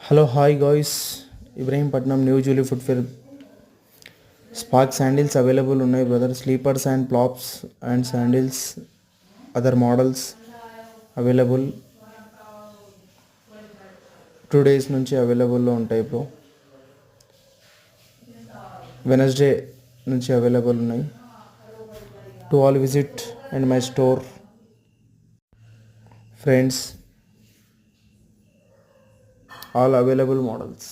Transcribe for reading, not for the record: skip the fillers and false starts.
Hello, hi guys. Ibrahim New Julie Footwear. Spark sandals available ఉన్నాయి brother. Sleepers and plops and sandals. Other models available. 2 days నుంచి అవైలబుల్లో ఉంటాయి bro. Wednesday నుంచి available ఉన్నాయి. To all visit and my store friends. All available models.